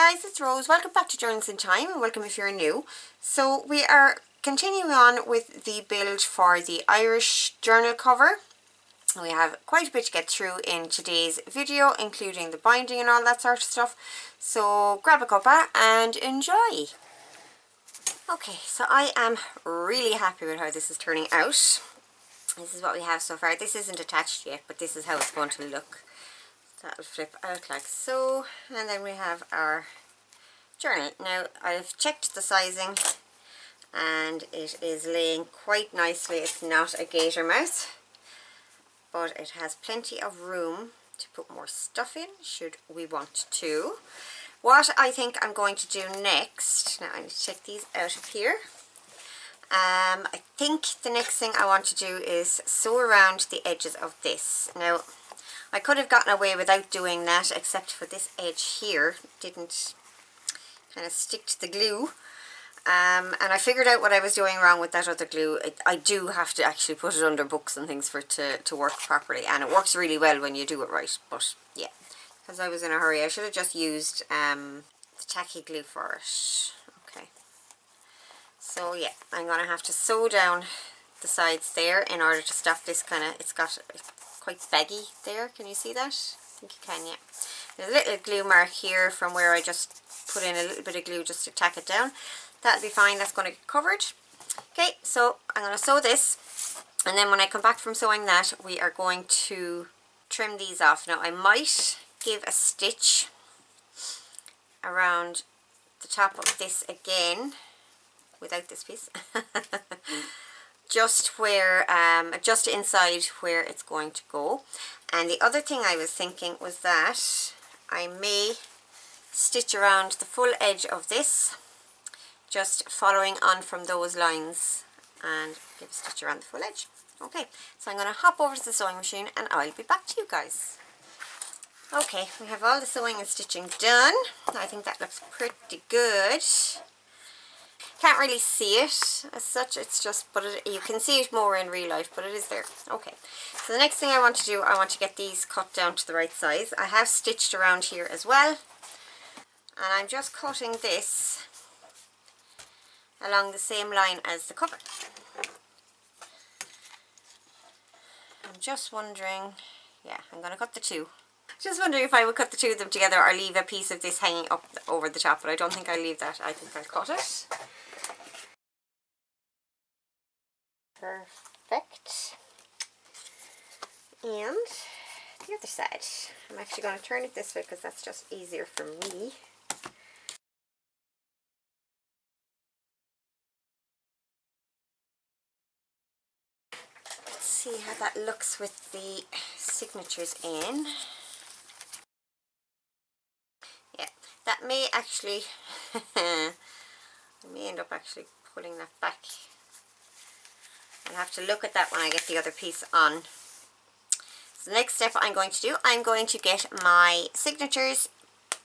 guys, it's Rose. Welcome back to Journals in Time, and welcome if you're new. So we are continuing on with the build for the Irish journal cover. We have quite a bit to get through in today's video, including the binding and all that sort of stuff. So grab a cuppa and enjoy. Okay, so I am really happy with how this is turning out. This is what we have so far. This isn't attached yet, but this is how it's going to look. That will flip out like so, and then we have our journal. Now I've checked the sizing and it is laying quite nicely. It's not a gator mouth, but it has plenty of room to put more stuff in should we want to. What I think I'm going to do next, now I need to check these out of here. I think the next thing I want to do is sew around the edges of this. Now I could have gotten away without doing that, except for this edge here didn't kind of stick to the glue. And I figured out what I was doing wrong with that other glue. I do have to actually put it under books and things for it to work properly, and it works really well when you do it right. But yeah, because I was in a hurry, I should have just used the tacky glue for it. Okay, so yeah, I'm going to have to sew down the sides there in order to stop this kind of, it's quite baggy there. Can you see that? I think you can, yeah. There's a little glue mark here from where I just put in a little bit of glue just to tack it down. That'll be fine, that's going to get covered. Okay, so I'm going to sew this, and then when I come back from sewing that, we are going to trim these off. Now I might give a stitch around the top of this again, without this piece. Just where, just inside where it's going to go. And the other thing I was thinking was that I may stitch around the full edge of this, just following on from those lines, and give a stitch around the full edge. Okay, so I'm going to hop over to the sewing machine and I'll be back to you guys. Okay, we have all the sewing and stitching done. I think that looks pretty good. Can't really see it as such, it's just, but you can see it more in real life, but it is there. Okay, so the next thing I want to do, I want to get these cut down to the right size. I have stitched around here as well, and I'm just cutting this along the same line as the cover. I'm just wondering, yeah, I'm going to cut the two. Just wondering if I would cut the two of them together or leave a piece of this hanging up over the top, but I don't think I'll leave that. I think I'll cut it. Perfect. And the other side. I'm actually going to turn it this way because that's just easier for me. Let's see how that looks with the signatures in. Yeah, that may actually, I may end up actually pulling that back. I'll have to look at that when I get the other piece on. So the next step I'm going to do, I'm going to get my signatures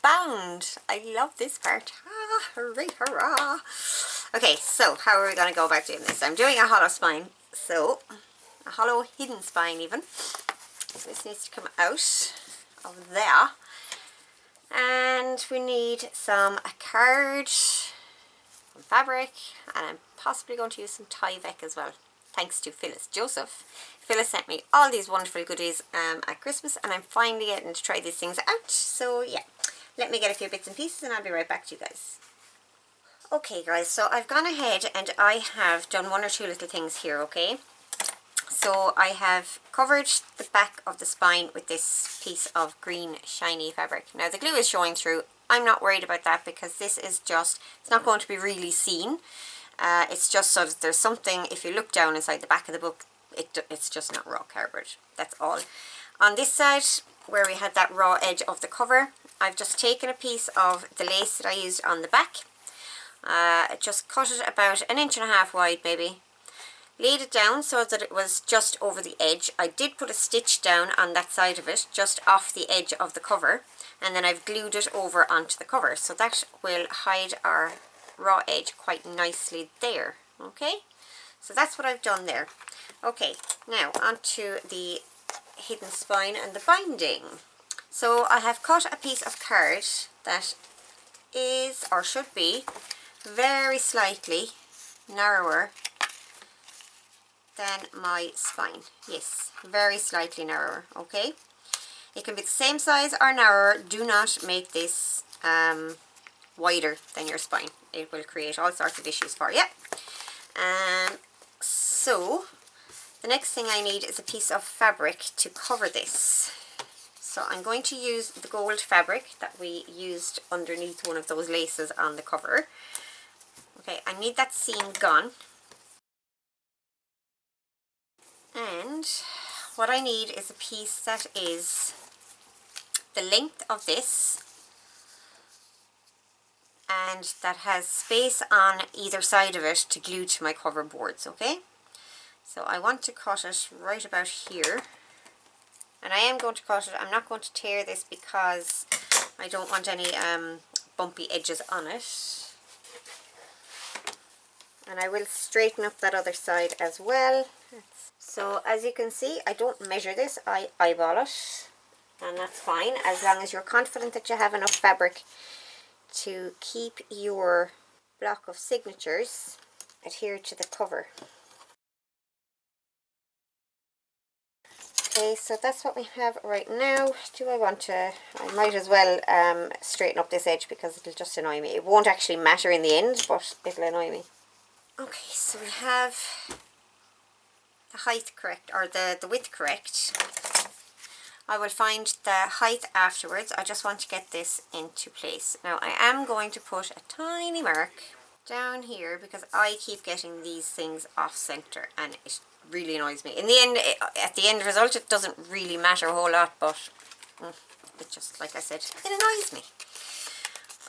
bound. I love this part. Ah, hooray, hurrah. Okay, so how are we going to go about doing this? I'm doing a hollow spine, so a hollow hidden spine even. So this needs to come out of there. And we need a card, some fabric, and I'm possibly going to use some Tyvek as well. Thanks to Phyllis Joseph. Phyllis sent me all these wonderful goodies at Christmas, and I'm finally getting to try these things out. So yeah, let me get a few bits and pieces and I'll be right back to you guys. Okay guys, so I've gone ahead and I have done one or two little things here, okay? So I have covered the back of the spine with this piece of green shiny fabric. Now the glue is showing through. I'm not worried about that because this is just, it's not going to be really seen. It's just so that there's something, if you look down inside the back of the book, it's just not raw cardboard. That's all. On this side, where we had that raw edge of the cover, I've just taken a piece of the lace that I used on the back. Just cut it about 1.5 inches wide maybe. Laid it down so that it was just over the edge. I did put a stitch down on that side of it, just off the edge of the cover, and then I've glued it over onto the cover. So that will hide our raw edge quite nicely there. Okay, so that's what I've done there. Okay, now onto the hidden spine and the binding. So I have cut a piece of card that is, or should be, very slightly narrower than my spine. Yes, very slightly narrower, okay? It can be the same size or narrower. Do not make this wider than your spine. It will create all sorts of issues for you. So the next thing I need is a piece of fabric to cover this. So I'm going to use the gold fabric that we used underneath one of those laces on the cover. Okay, I need that seam gone. And what I need is a piece that is the length of this and that has space on either side of it to glue to my cover boards, okay? So I want to cut it right about here. And I am going to cut it. I'm not going to tear this because I don't want any bumpy edges on it. And I will straighten up that other side as well. So as you can see, I don't measure this, I eyeball it. And that's fine, as long as you're confident that you have enough fabric to keep your block of signatures adhered to the cover. Okay, so that's what we have right now. Do I want to, I might as well straighten up this edge because it'll just annoy me. It won't actually matter in the end, but it'll annoy me. Okay, so we have the height correct, or the width correct. I will find the height afterwards. I just want to get this into place. Now I am going to put a tiny mark down here because I keep getting these things off center and it really annoys me. In the end, at the end result, it doesn't really matter a whole lot, but it just, like I said, it annoys me.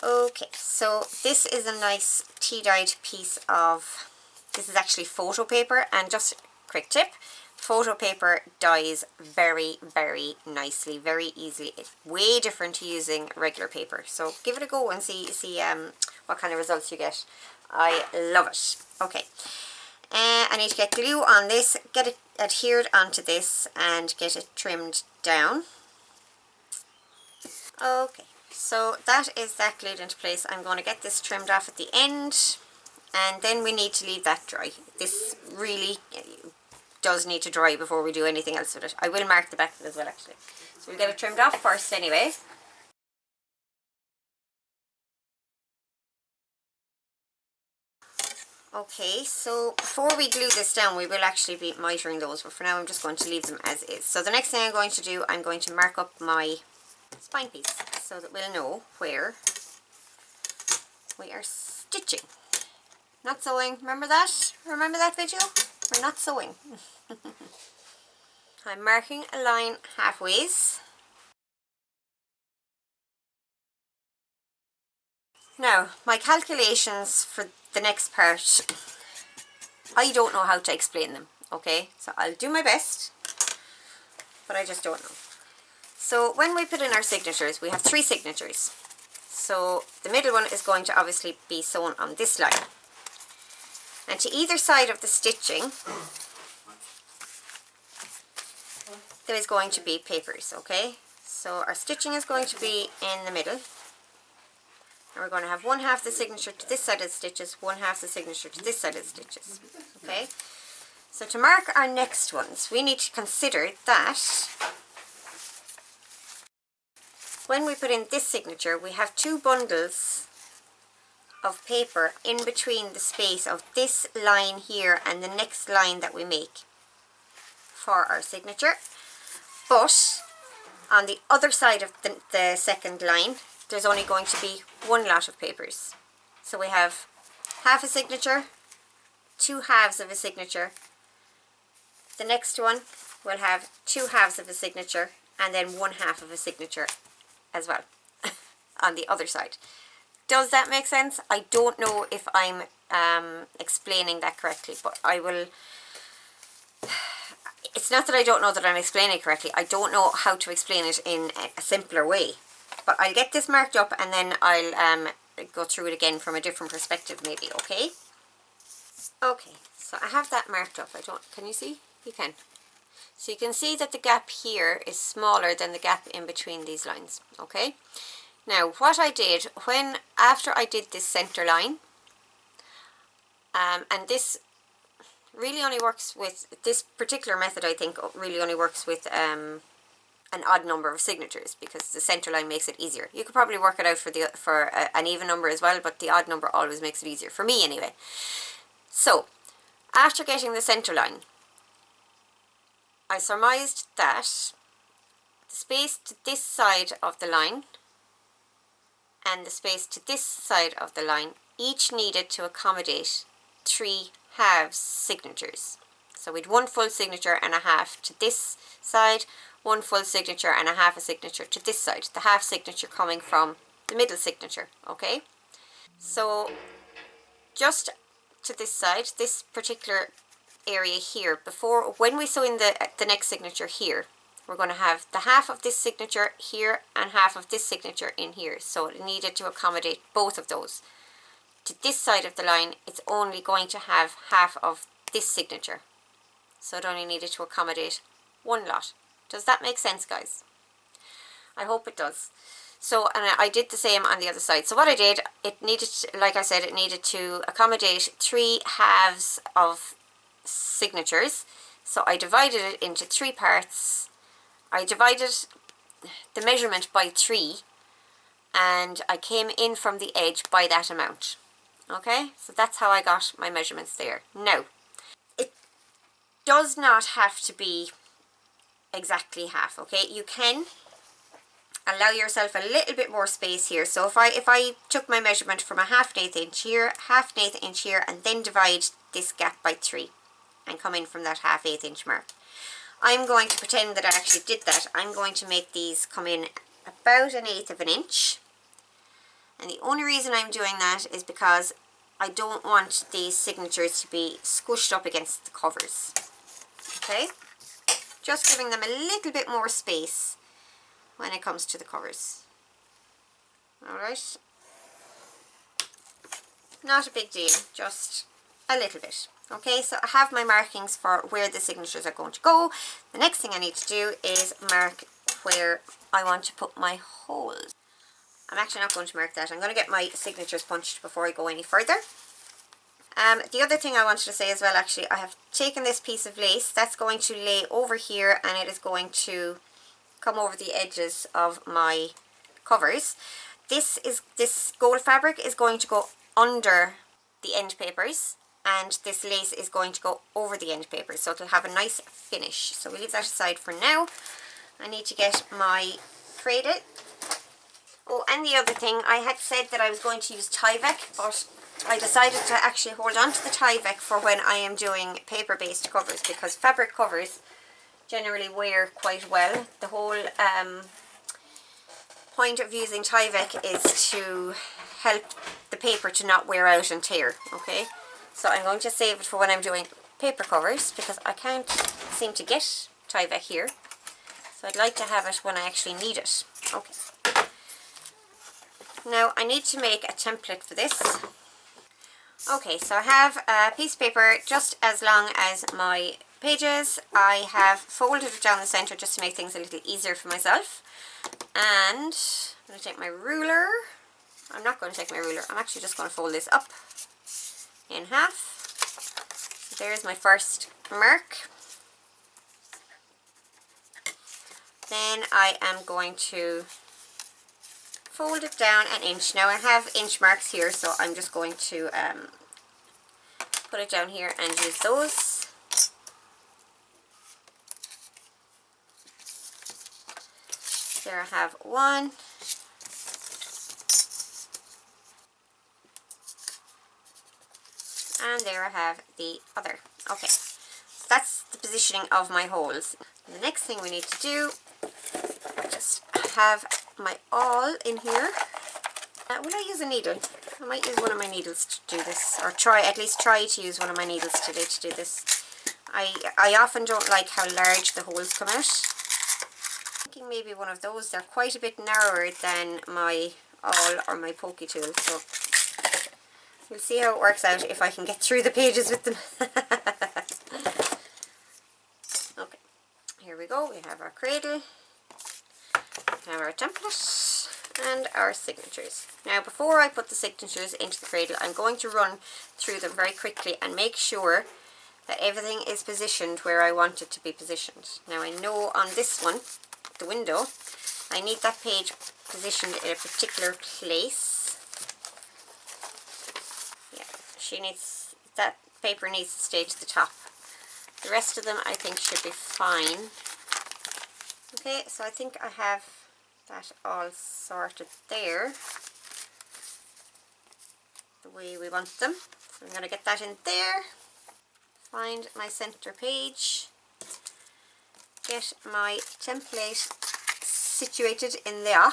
Okay, so this is a nice tea-dyed piece of, this is actually photo paper, and just quick tip, photo paper dyes very, very nicely, very easily. It's way different to using regular paper. So give it a go and see what kind of results you get. I love it. Okay, I need to get glue on this, get it adhered onto this and get it trimmed down. Okay, so that is that glued into place. I'm going to get this trimmed off at the end and then we need to leave that dry. This really does need to dry before we do anything else with it. I will mark the back of it as well actually. So we'll get it trimmed off first anyway. Okay, so before we glue this down we will actually be mitering those, but for now I'm just going to leave them as is. So the next thing I'm going to do, I'm going to mark up my spine piece so that we'll know where we are stitching. Not sewing, remember that? Remember that video? We're not sewing. I'm marking a line halfways. Now, my calculations for the next part, I don't know how to explain them, okay? So I'll do my best, but I just don't know. So when we put in our signatures, we have 3 signatures. So the middle one is going to obviously be sewn on this line. And to either side of the stitching, there is going to be papers, okay? So our stitching is going to be in the middle. And we're going to have one half the signature to this side of the stitches, one half the signature to this side of the stitches, okay? So to mark our next ones, we need to consider that when we put in this signature, we have 2 bundles of paper in between the space of this line here and the next line that we make for our signature. But on the other side of the second line, there's only going to be 1 lot of papers. So we have half a signature, 2 halves of a signature. The next one will have 2 halves of a signature and then 1 half of a signature as well on the other side. Does that make sense? I don't know if I'm explaining that correctly, but I will. It's not that I don't know that I'm explaining it correctly. I don't know how to explain it in a simpler way. But I'll get this marked up and then I'll go through it again from a different perspective maybe, okay? Okay, so I have that marked up. Can you see? You can. So you can see that the gap here is smaller than the gap in between these lines, okay? Now what I did after I did this center line, and this really only works with, this particular method I think really only works with an odd number of signatures, because the center line makes it easier. You could probably work it out for an even number as well, but the odd number always makes it easier, for me anyway. So after getting the center line, I surmised that the space to this side of the line and the space to this side of the line each needed to accommodate 3 halves signatures. So we'd 1 full signature and a half to this side, 1 full signature and a half a signature to this side, the half signature coming from the middle signature, okay? So just to this side, this particular area here, when we sew in the next signature here, we're going to have the half of this signature here and half of this signature in here, so it needed to accommodate both of those. To this side of the line, it's only going to have half of this signature, so it only needed to accommodate 1 lot. Does that make sense, guys? I hope it does. So, and I did the same on the other side. So what I did, it needed, like I said, it needed to accommodate 3 halves of signatures. So I divided it into 3 parts. I divided the measurement by 3, and I came in from the edge by that amount. Okay, so that's how I got my measurements there. Now, it does not have to be exactly half, okay? You can allow yourself a little bit more space here. So if I took my measurement from a 1/2 inch here, 1/2 inch here, and then divide this gap by 3 and come in from that 1/2 inch mark, I'm going to pretend that I actually did that. I'm going to make these come in about 1/8 of an inch. And the only reason I'm doing that is because I don't want these signatures to be squished up against the covers. Okay? Just giving them a little bit more space when it comes to the covers. Alright? Not a big deal, just a little bit. Okay, so I have my markings for where the signatures are going to go. The next thing I need to do is mark where I want to put my holes. I'm actually not going to mark that. I'm going to get my signatures punched before I go any further. The other thing I wanted to say as well, actually, I have taken this piece of lace that's going to lay over here, and it is going to come over the edges of my covers. This gold fabric is going to go under the end papers, and this lace is going to go over the end papers, so it'll have a nice finish. So we leave that aside for now. I need to get my cradle. Oh, and the other thing, I had said that I was going to use Tyvek, but I decided to actually hold on to the Tyvek for when I am doing paper-based covers, because fabric covers generally wear quite well. The whole point of using Tyvek is to help the paper to not wear out and tear, okay? So I'm going to save it for when I'm doing paper covers, because I can't seem to get Tyvek here. So I'd like to have it when I actually need it. Okay. Now I need to make a template for this. Okay, so I have a piece of paper just as long as my pages. I have folded it down the center just to make things a little easier for myself. And I'm going to take my ruler. I'm not going to take my ruler. I'm actually just going to fold this up in half. So there's my first mark. Then I am going to fold it down 1 inch. Now I have inch marks here, so I'm just going to put it down here and use those. There I have one. And there I have the other. Okay, so that's the positioning of my holes. The next thing we need to do, just have my awl in here. Will I use a needle? I might use one of my needles to do this, or at least try to use one of my needles today to do this. I often don't like how large the holes come out. I'm thinking maybe one of those. They're quite a bit narrower than my awl or my pokey tool, so we'll see how it works out if I can get through the pages with them. Okay, here we go. We have our cradle. We have our template, and our signatures. Now before I put the signatures into the cradle, I'm going to run through them very quickly and make sure that everything is positioned where I want it to be positioned. Now I know on this one, the window, I need that page positioned in a particular place. Yeah, that paper needs to stay to the top. The rest of them I think should be fine. Okay, so I think I have that all sorted there, the way we want them. So I'm going to get that in there, find my center page, get my template situated in there.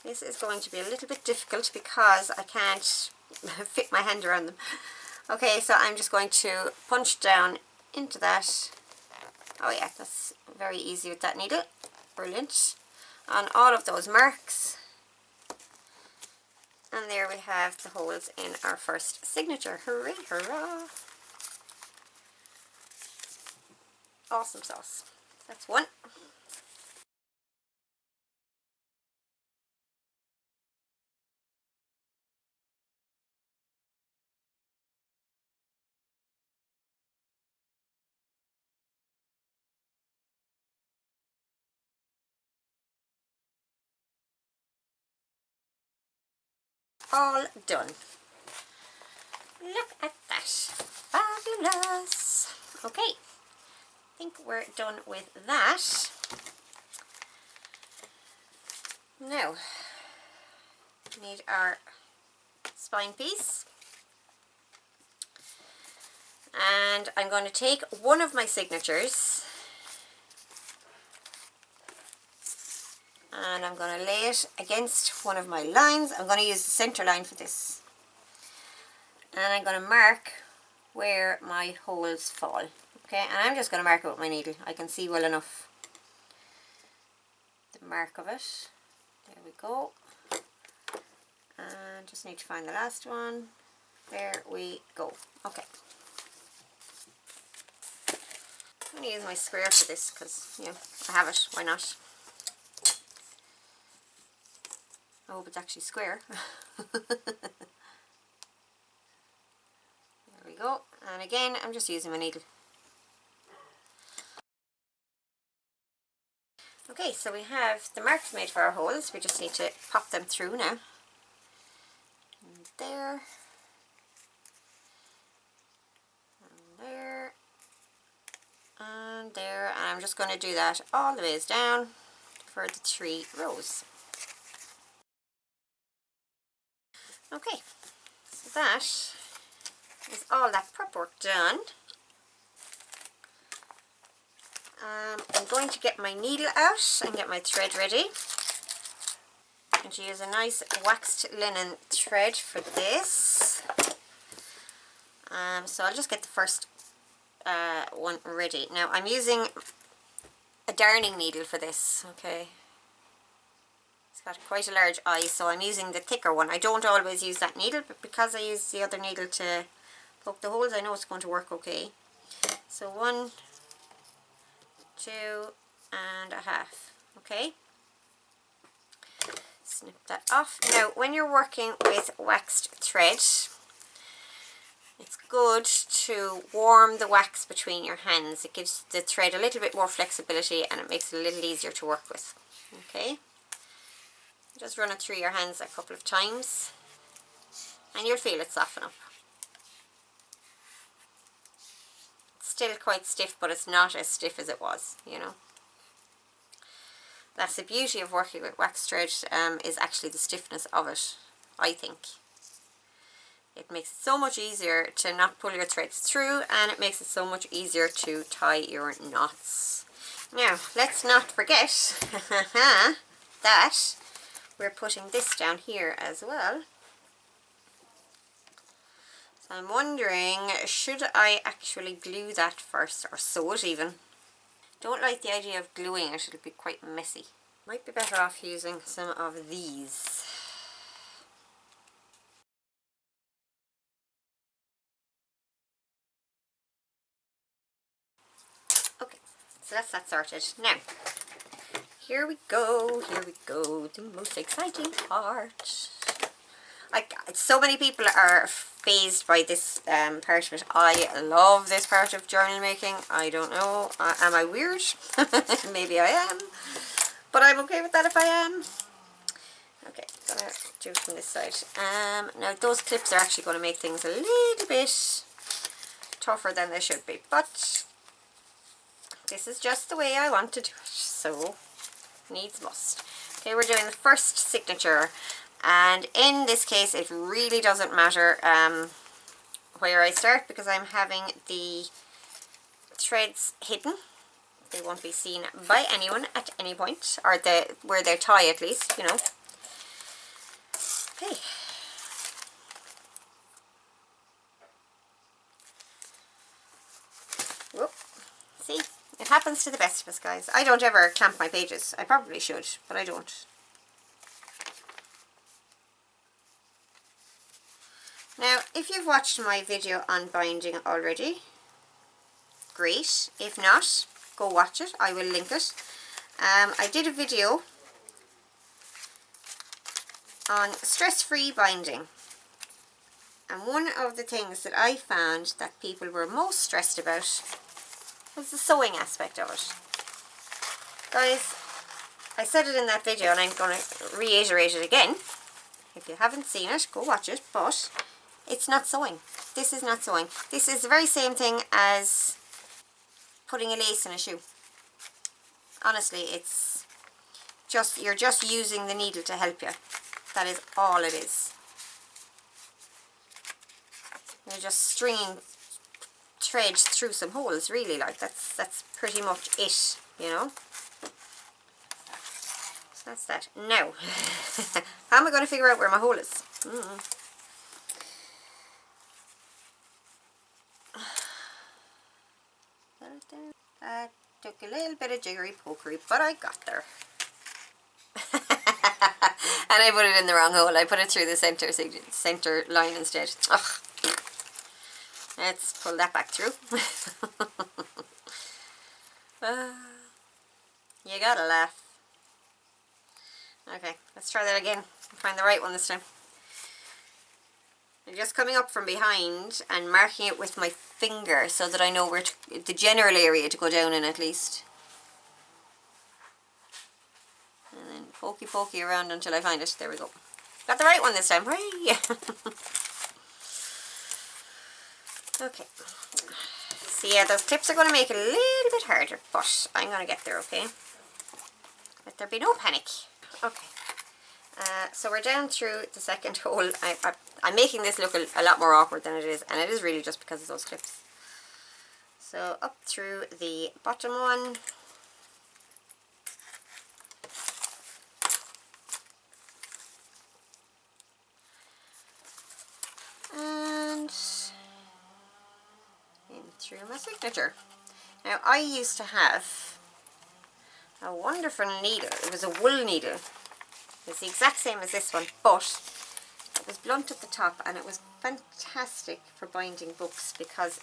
This is going to be a little bit difficult because I can't fit my hand around them. Okay, so I'm just going to punch down into that. Oh yeah, that's very easy with that needle. Brilliant. On all of those marks. And there we have the holes in our first signature. Hooray, hurrah. Awesome sauce. That's one. All done. Look at that. Fabulous. Okay, I think we're done with that. Now, we need our spine piece. And I'm going to take one of my signatures and I'm going to lay it against one of my lines. I'm going to use the center line for this. And I'm going to mark where my holes fall. Okay, and I'm just going to mark it with my needle. I can see well enough the mark of it. There we go. And just need to find the last one. There we go. Okay. I'm going to use my square for this because, you know, I have it. Why not? I hope it's actually square. There we go. And again, I'm just using my needle. Okay, so we have the marks made for our holes. We just need to pop them through now. And there. And there. And there. And I'm just going to do that all the ways down for the 3 rows. Okay, so that is all that prep work done. I'm going to get my needle out and get my thread ready. I'm going to use a nice waxed linen thread for this. So I'll just get the first one ready. Now I'm using a darning needle for this, okay. It's got quite a large eye, so I'm using the thicker one. I don't always use that needle, but because I use the other needle to poke the holes, I know it's going to work okay. So 1, 2 and a half, okay. Snip that off. Now when you're working with waxed thread, it's good to warm the wax between your hands. It gives the thread a little bit more flexibility and it makes it a little easier to work with, okay. Just run it through your hands a couple of times and you'll feel it soften up. It's still quite stiff, but it's not as stiff as it was, you know. That's the beauty of working with wax thread, is actually the stiffness of it, I think. It makes it so much easier to not pull your threads through, and it makes it so much easier to tie your knots. Now, let's not forget that we're putting this down here as well. So I'm wondering, should I actually glue that first, or sew it even? Don't like the idea of gluing it, it'll be quite messy. Might be better off using some of these. Okay, so that's that sorted. Now, here we go, the most exciting part. Like, so many people are fazed by this part of it. I love this part of journal making. I don't know, am I weird? Maybe I am, but I'm okay with that if I am. Okay, gonna do it from this side. Now those clips are actually going to make things a little bit tougher than they should be, but this is just the way I want to do it, so needs must. Okay, we're doing the first signature, and in this case it really doesn't matter where I start, because I'm having the threads hidden. They won't be seen by anyone at any point, or where they tie at least, you know. Okay. Whoop. See, it happens to the best of us, guys. I don't ever clamp my pages. I probably should, but I don't. Now, if you've watched my video on binding already, great. If not, go watch it. I will link it. I did a video on stress-free binding, and one of the things that I found that people were most stressed about was the sewing aspect of it. Guys, I said it in that video and I'm going to reiterate it again. If you haven't seen it, go watch it, but it's not sewing. This is not sewing. This is the very same thing as putting a lace in a shoe. Honestly, it's just, you're just using the needle to help you. That is all it is. You're just stringing thread through some holes, really. Like, that's pretty much it, you know. So that's that. Now, how am I going to figure out where my hole is? That took a little bit of jiggery pokery, but I got there. And I put it in the wrong hole. I put it through the center line instead. Ugh. Let's pull that back through. You gotta laugh. Okay, let's try that again. Find the right one this time. I'm just coming up from behind and marking it with my finger so that I know where the general area to go down in at least. And then pokey around until I find it. There we go. Got the right one this time. Hooray! Okay. So yeah, those clips are going to make it a little bit harder, but I'm going to get there, okay? Let there be no panic. Okay. So we're down through the second hole. I'm making this look a lot more awkward than it is, and it is really just because of those clips. So up through the bottom one. And in through my signature. Now, I used to have a wonderful needle. It was a wool needle. It's the exact same as this one, but it was blunt at the top, and it was fantastic for binding books because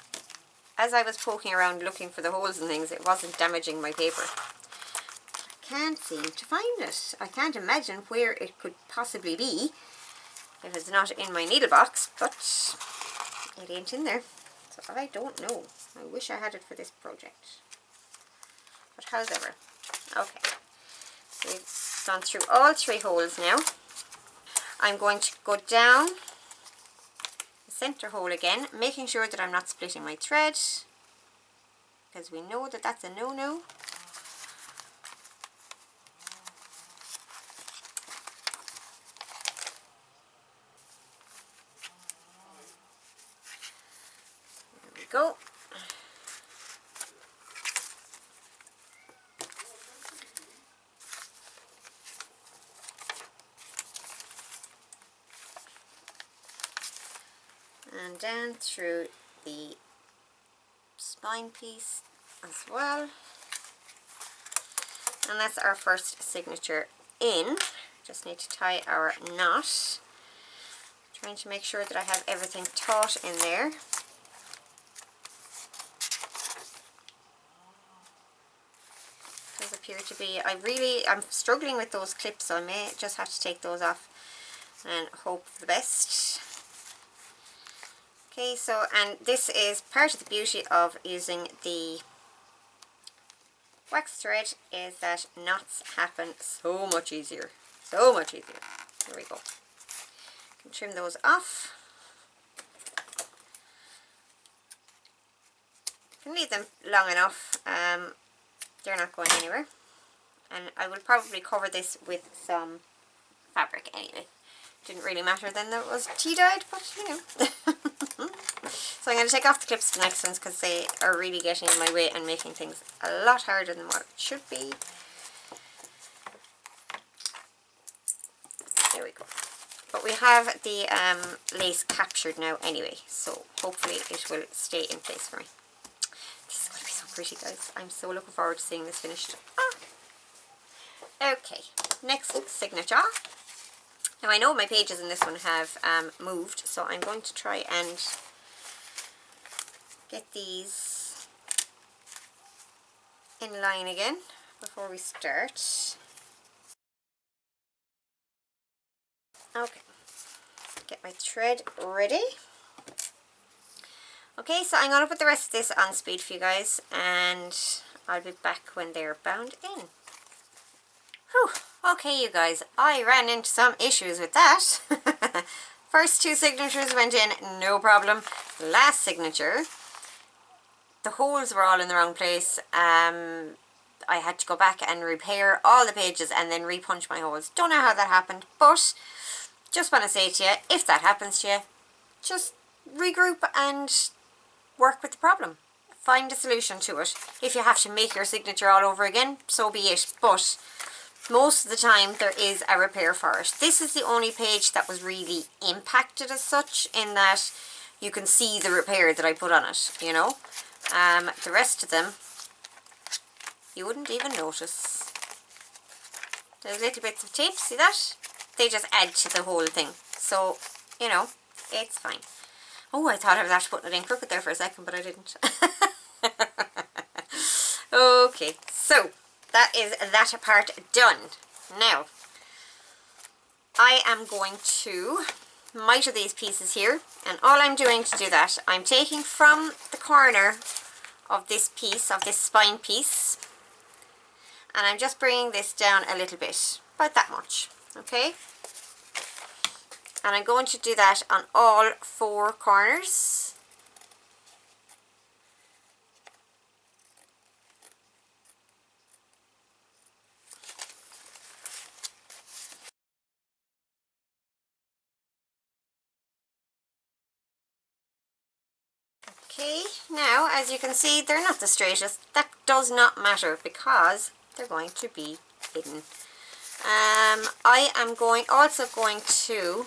as I was poking around looking for the holes and things, it wasn't damaging my paper. I can't seem to find it. I can't imagine where it could possibly be if it's not in my needle box, but it ain't in there. So I don't know. I wish I had it for this project. But however, okay. So we've gone through all three holes now. I'm going to go down the center hole again, making sure that I'm not splitting my thread, because we know that that's a no-no. There we go. And down through the spine piece as well. And that's our first signature in. Just need to tie our knot. Trying to make sure that I have everything taut in there. Because appear to be. I'm struggling with those clips, so I may just have to take those off and hope for the best. Okay, so, and this is part of the beauty of using the wax thread, is that knots happen so much easier. So much easier. There we go. Can trim those off. Can leave them long enough. They're not going anywhere. And I will probably cover this with some fabric anyway. Didn't really matter then that it was tea dyed, but you know. So I'm going to take off the clips to the next ones because they are really getting in my way and making things a lot harder than what it should be. There we go. But we have the lace captured now anyway, so hopefully it will stay in place for me. This is going to be so pretty, guys. I'm so looking forward to seeing this finished. Okay, next signature. Now I know my pages in this one have moved, so I'm going to try and get these in line again before we start. Okay, get my thread ready. Okay, so I'm going to put the rest of this on speed for you guys, and I'll be back when they're bound in. Whew. Okay, you guys, I ran into some issues with that. First two signatures went in, no problem. Last signature, the holes were all in the wrong place. I had to go back and repair all the pages and then repunch my holes. Don't know how that happened, but just want to say to you, if that happens to you, just regroup and work with the problem. Find a solution to it. If you have to make your signature all over again, so be it. But most of the time there is a repair for it. This is the only page that was really impacted as such, in that you can see the repair that I put on it, you know. The rest of them you wouldn't even notice. There's little bits of tape, see that? They just add to the whole thing. So, you know, it's fine. Oh, I thought I was actually putting it in crooked there for a second, but I didn't. Okay, so that is that part done. Now, I am going to miter these pieces here, and all I'm doing to do that, I'm taking from the corner of this piece, of this spine piece, and I'm just bringing this down a little bit, about that much, okay? And I'm going to do that on all four corners. Okay, now as you can see, they're not the straightest. That does not matter because they're going to be hidden. I am also going to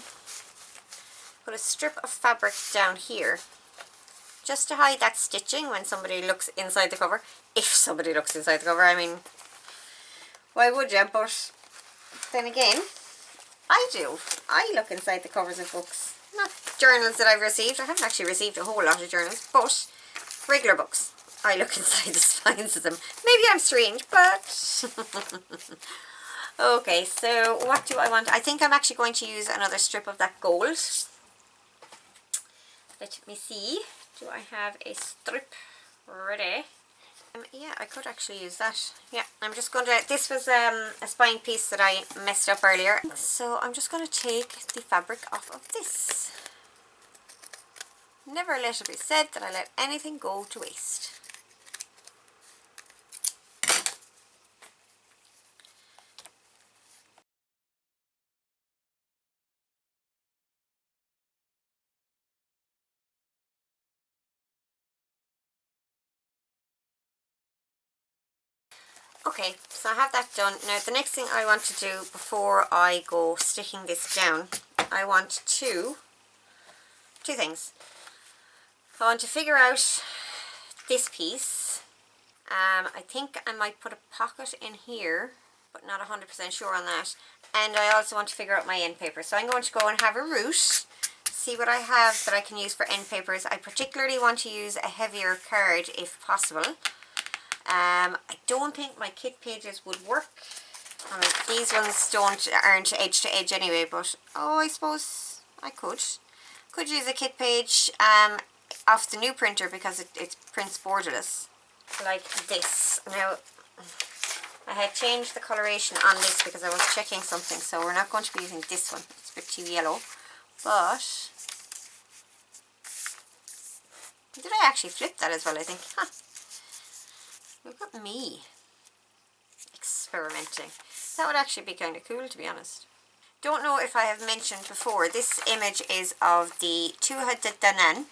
put a strip of fabric down here just to hide that stitching when somebody looks inside the cover. If somebody looks inside the cover, I mean, why would you? But then again, I do. I look inside the covers of books. Not journals that I've received. I haven't actually received a whole lot of journals, but regular books. I look inside the spines of them. Maybe I'm strange, but... Okay, so what do I want? I think I'm actually going to use another strip of that gold. Let me see. Do I have a strip ready? Yeah, I could actually use that. Yeah, I'm just going to... This was a spine piece that I messed up earlier. So I'm just going to take the fabric off of this. Never let it be said that I let anything go to waste. Okay, so I have that done. Now the next thing I want to do before I go sticking this down, I want two things. I want to figure out this piece. I think I might put a pocket in here, but not 100% sure on that. And I also want to figure out my end paper. So I'm going to go and have a root, see what I have that I can use for end papers. I particularly want to use a heavier card if possible. I don't think my kit pages would work. I mean, these ones aren't edge to edge anyway, but oh, I suppose I could use a kit page off the new printer because it prints borderless like this. Now I had changed the coloration on this because I was checking something, so we're not going to be using this one. It's a bit too yellow. But did I actually flip that as well? I think. Huh. Look at me experimenting. That would actually be kind of cool, to be honest. Don't know if I have mentioned before, this image is of the Tuatha De Danann.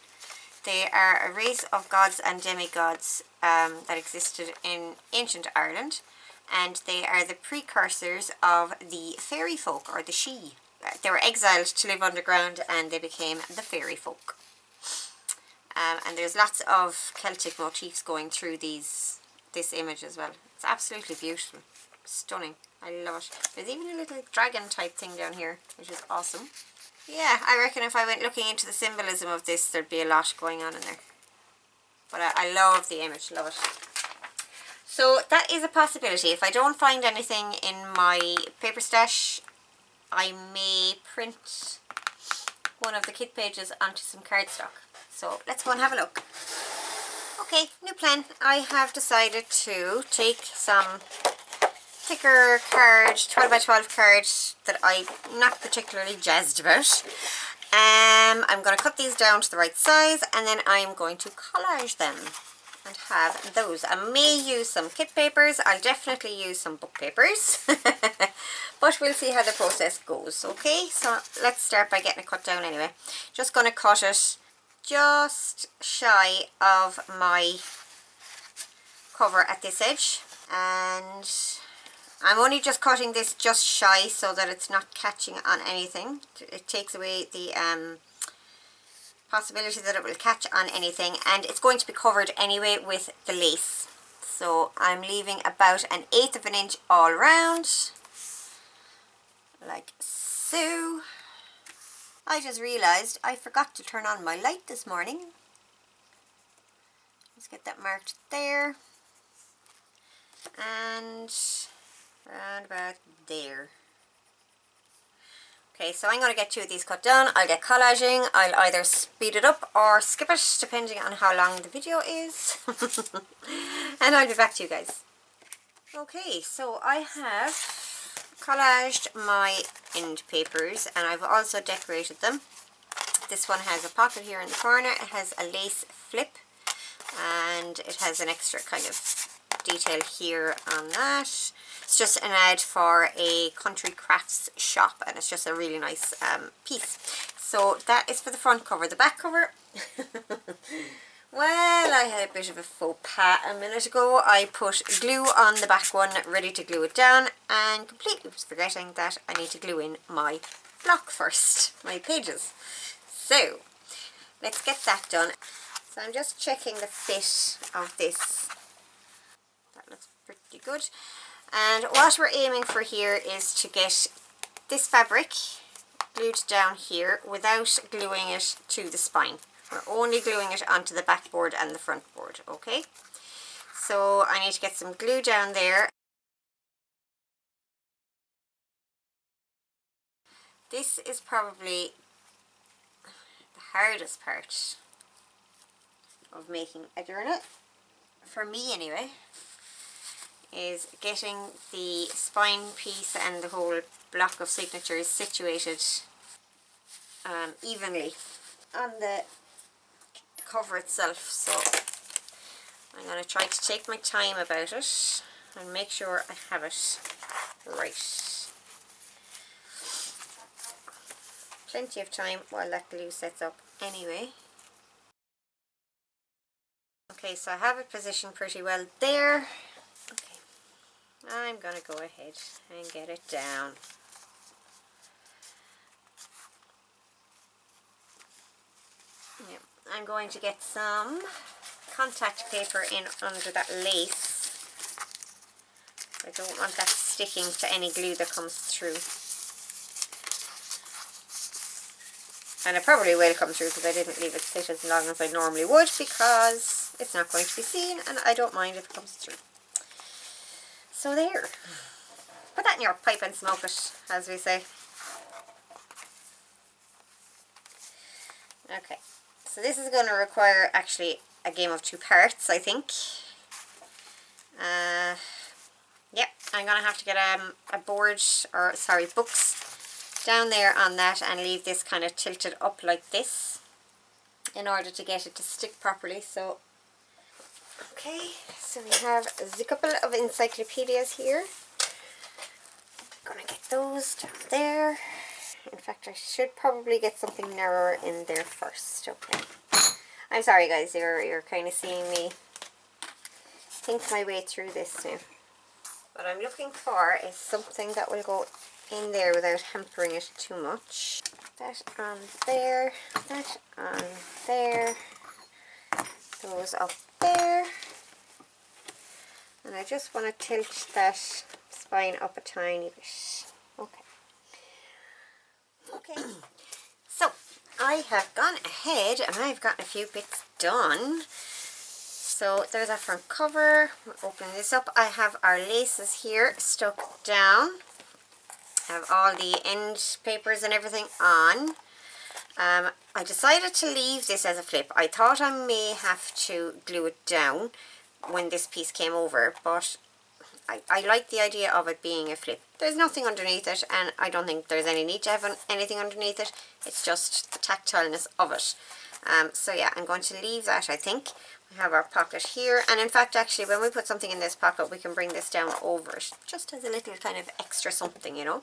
They are a race of gods and demigods that existed in ancient Ireland, and they are the precursors of the fairy folk, or the Sidhe. They were exiled to live underground and they became the fairy folk. And there's lots of Celtic motifs going through this image as well. It's absolutely beautiful. Stunning. I love it. There's even a little dragon type thing down here, which is awesome. Yeah, I reckon if I went looking into the symbolism of this, there'd be a lot going on in there. But I love the image, love it. So that is a possibility. If I don't find anything in my paper stash, I may print one of the kit pages onto some cardstock. So let's go and have a look. Okay, new plan. I have decided to take some thicker card, 12 by 12 card that I'm not particularly jazzed about. I'm going to cut these down to the right size, and then I'm going to collage them and have those. I may use some kit papers. I'll definitely use some book papers. But we'll see how the process goes. Okay, so let's start by getting it cut down anyway. Just going to cut it just shy of my cover at this edge, and I'm only just cutting this just shy so that it's not catching on anything. It takes away the possibility that it will catch on anything, and it's going to be covered anyway with the lace. So I'm leaving about 1/8 of an inch all around, like so. I just realised I forgot to turn on my light this morning. Let's get that marked there. And around about there. Okay, so I'm going to get 2 of these cut down. I'll get collaging. I'll either speed it up or skip it, depending on how long the video is. And I'll be back to you guys. Okay, so I have collaged my end papers, and I've also decorated them. This one has a pocket here in the corner. It has a lace flip, and it has an extra kind of detail here on that. It's just an ad for a country crafts shop, and it's just a really nice piece. So that is for the front cover. The back cover, well, I had a bit of a faux pas a minute ago. I put glue on the back one, ready to glue it down, and completely was forgetting that I need to glue in my block first, my pages. So let's get that done. So I'm just checking the fit of this. That looks pretty good. And what we're aiming for here is to get this fabric glued down here without gluing it to the spine. We're only gluing it onto the back board and the front board, okay? So I need to get some glue down there. This is probably the hardest part of making a journal, for me anyway, is getting the spine piece and the whole block of signatures situated evenly on the cover itself. So I'm going to try to take my time about it and make sure I have it right. Plenty of time while that glue sets up anyway. Okay, so I have it positioned pretty well there. Okay, I'm going to go ahead and get it down. Yeah, I'm going to get some contact paper in under that lace. I don't want that sticking to any glue that comes through. And it probably will come through because I didn't leave it sit as long as I normally would, because it's not going to be seen and I don't mind if it comes through. So there. Put that in your pipe and smoke it, as we say. Okay, so this is going to require actually a game of 2 parts, I think. Yep, I'm going to have to get a board, or sorry, books down there on that and leave this kind of tilted up like this in order to get it to stick properly. So, okay, so we have a couple of encyclopedias here. Gonna get those down there. In fact, I should probably get something narrower in there first. Okay. I'm sorry guys, you're kind of seeing me think my way through this now. What I'm looking for is something that will go in there without hampering it too much. That on there, that on there, those up there. And I just want to tilt that spine up a tiny bit. Okay. Okay. So, I have gone ahead and I've gotten a few bits done. So, there's our front cover. We're opening this up. I have our laces here stuck down. I have all the end papers and everything on. I decided to leave this as a flip. I thought I may have to glue it down when this piece came over, but I like the idea of it being a flip. There's nothing underneath it, and I don't think there's any need to have anything underneath it. It's just the tactileness of it. So yeah, I'm going to leave that, I think. We have our pocket here, and in fact actually when we put something in this pocket we can bring this down over it, just as a little kind of extra something, you know.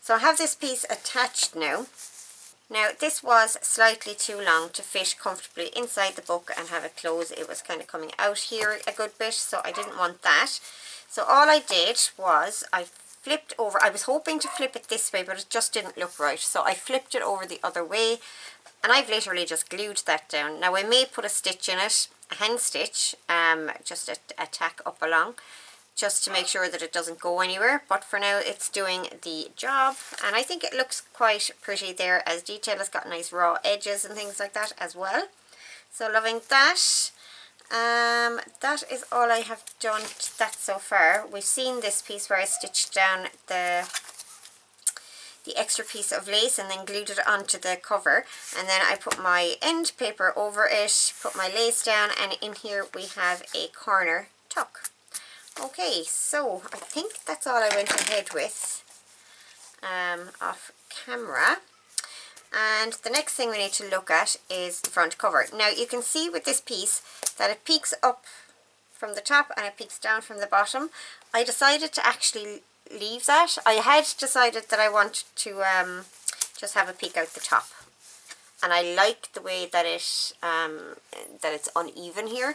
So I have this piece attached now. Now this was slightly too long to fit comfortably inside the book and have it close. It was kind of coming out here a good bit, so I didn't want that. So all I did was I flipped over. I was hoping to flip it this way, but it just didn't look right. So I flipped it over the other way, and I've literally just glued that down. Now I may put a stitch in it, a hand stitch, just a tack up along, just to make sure that it doesn't go anywhere. But for now it's doing the job, and I think it looks quite pretty there as detail. It's got nice raw edges and things like that as well. So loving that. That is all I have done to that so far. We've seen this piece where I stitched down the extra piece of lace and then glued it onto the cover, and then I put my end paper over it, put my lace down, and in here we have a corner tuck. Okay, so I think that's all I went ahead with off camera. And the next thing we need to look at is the front cover. Now you can see with this piece that it peaks up from the top and it peaks down from the bottom. I decided to actually leave that. I had decided that I wanted to just have a peek out the top. And I like the way that it's uneven here.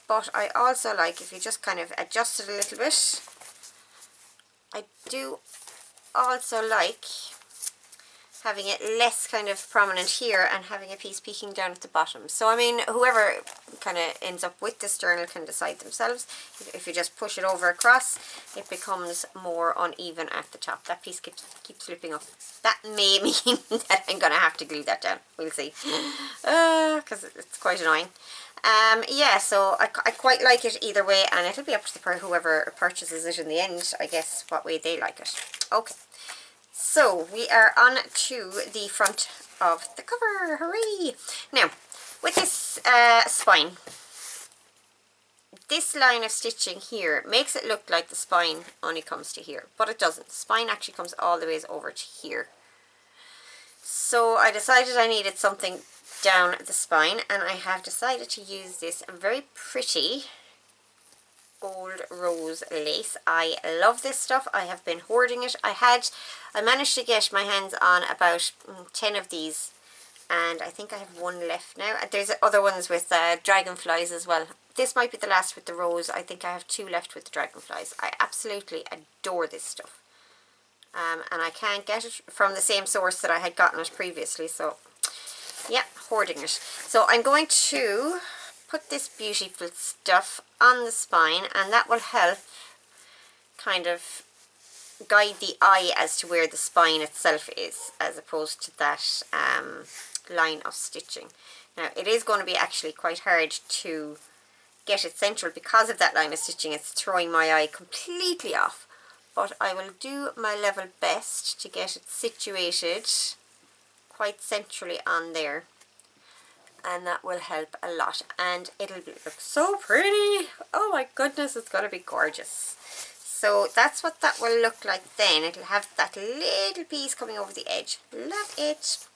But I also like, if you just kind of adjust it a little bit, I do also like having it less kind of prominent here and having a piece peeking down at the bottom. So I mean, whoever kind of ends up with this journal can decide themselves. If you just push it over across, it becomes more uneven at the top. That piece keeps slipping up. That may mean that I'm going to have to glue that down. We'll see. Because it's quite annoying. Yeah, so I quite like it either way, and it'll be up to whoever purchases it in the end, I guess, what way they like it. Okay. So we are on to the front of the cover. Hooray! Now, with this spine, this line of stitching here makes it look like the spine only comes to here, but it doesn't. The spine actually comes all the way over to here. So I decided I needed something down the spine, and I have decided to use this very pretty gold rose lace. I love this stuff. I have been hoarding it. I managed to get my hands on about 10 of these, and I think I have one left now. There's other ones with dragonflies as well. This might be the last with the rose. I think I have 2 left with the dragonflies. I absolutely adore this stuff. And I can't get it from the same source that I had gotten it previously, so yeah, hoarding it. So I'm going to put this beautiful stuff on the spine, and that will help kind of guide the eye as to where the spine itself is, as opposed to that line of stitching. Now it is going to be actually quite hard to get it central because of that line of stitching. It's throwing my eye completely off, but I will do my level best to get it situated quite centrally on there, and that will help a lot, and it'll look so pretty. Oh my goodness, it's gonna be gorgeous. So that's what that will look like then. It'll have that little piece coming over the edge. Love it.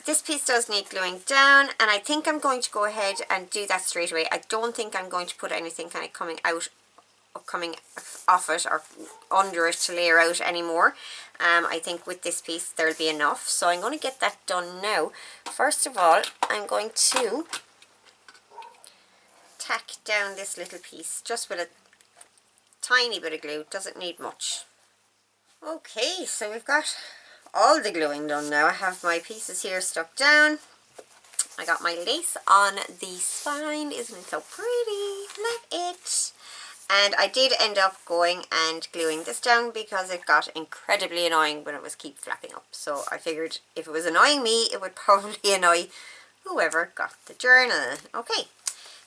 This piece does need gluing down, and I think I'm going to go ahead and do that straight away. I don't think I'm going to put anything kind of coming off it or under it to layer out anymore. I think with this piece there'll be enough, so I'm going to get that done now. First of all, I'm going to tack down this little piece just with a tiny bit of glue. It doesn't need much. Okay, so we've got all the gluing done now. I have my pieces here stuck down. I got my lace on the spine. Isn't it so pretty? Love it. And I did end up going and gluing this down because it got incredibly annoying when it was keep flapping up. So I figured if it was annoying me, it would probably annoy whoever got the journal. Okay,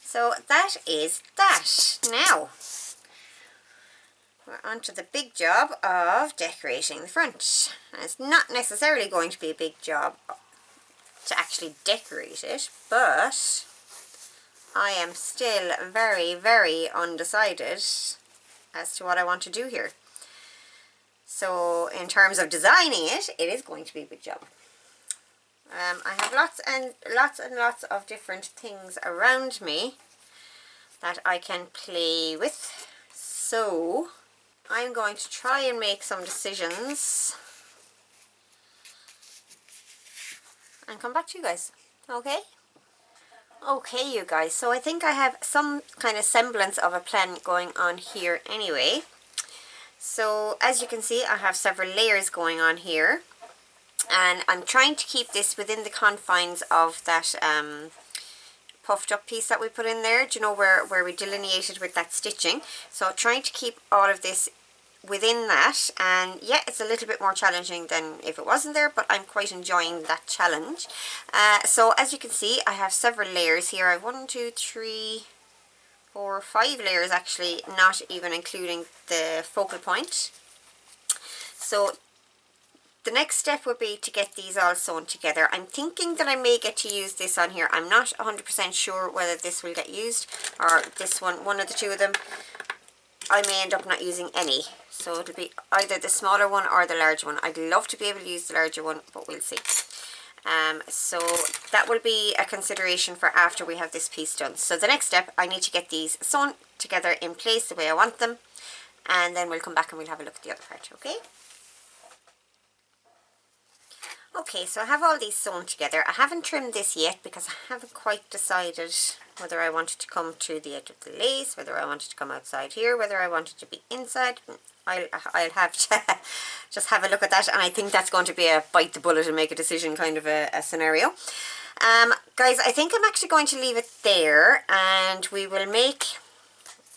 so that is that. Now, we're on to the big job of decorating the front. And it's not necessarily going to be a big job to actually decorate it, but I am still very, very undecided as to what I want to do here. So in terms of designing it, it is going to be a big job. I have lots and lots of different things around me that I can play with. So I'm going to try and make some decisions and come back to you guys. Okay? Okay, you guys, so I think I have some kind of semblance of a plan going on here anyway. So as you can see, I have several layers going on here, and I'm trying to keep this within the confines of that puffed up piece that we put in there. Do you know where we delineated with that stitching? So trying to keep all of this within that, and yeah, it's a little bit more challenging than if it wasn't there, but I'm quite enjoying that challenge. So as you can see, I have several layers here. I have 1, 2, 3, 4, 5 layers actually, not even including the focal point. So the next step would be to get these all sewn together. I'm thinking that I may get to use this on here. I'm not 100% sure whether this will get used, or this one of the two of them I may end up not using any. So it'll be either the smaller one or the larger one. I'd love to be able to use the larger one, but we'll see. So that will be a consideration for after we have this piece done. So the next step, I need to get these sewn together in place the way I want them, and then we'll come back and we'll have a look at the other part, okay? Okay, so I have all these sewn together. I haven't trimmed this yet because I haven't quite decided whether I wanted to come to the edge of the lace, whether I wanted to come outside here, whether I wanted to be inside. I'll have to just have a look at that, and I think that's going to be a bite the bullet and make a decision kind of a scenario. Guys, I think I'm actually going to leave it there, and we will make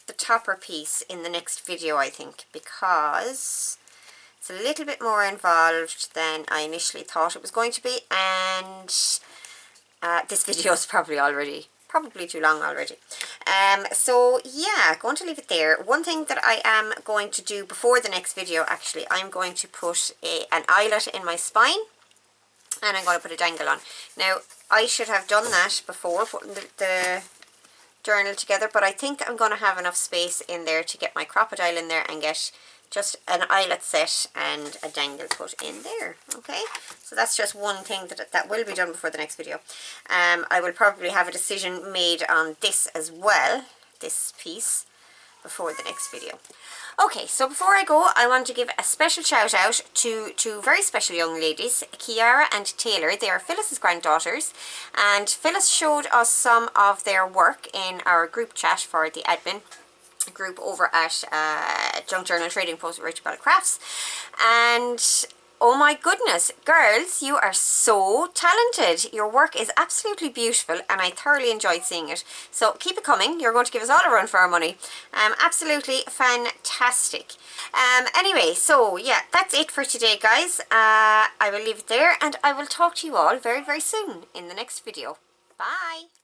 the topper piece in the next video, I think, because it's a little bit more involved than I initially thought it was going to be, and this video is probably too long already. So yeah, going to leave it there. One thing that I am going to do before the next video, actually, I'm going to put an eyelet in my spine, and I'm going to put a dangle on. Now, I should have done that before putting the journal together, but I think I'm going to have enough space in there to get my crocodile in there and get just an eyelet set and a dangle put in there. Okay, so that's just one thing that will be done before the next video. I will probably have a decision made on this as well, this piece, before the next video. Okay, so before I go, I want to give a special shout out to two very special young ladies, Kiara and Taylor. They are Phyllis's granddaughters, and Phyllis showed us some of their work in our group chat for the admin group over at Junk Journal Trading Post with Rachel Bell Crafts, and oh my goodness, girls, you are so talented. Your work is absolutely beautiful, and I thoroughly enjoyed seeing it. So keep it coming. You're going to give us all a run for our money. Absolutely fantastic. Anyway, so yeah, that's it for today, guys. I will leave it there, and I will talk to you all very, very soon in the next video. Bye.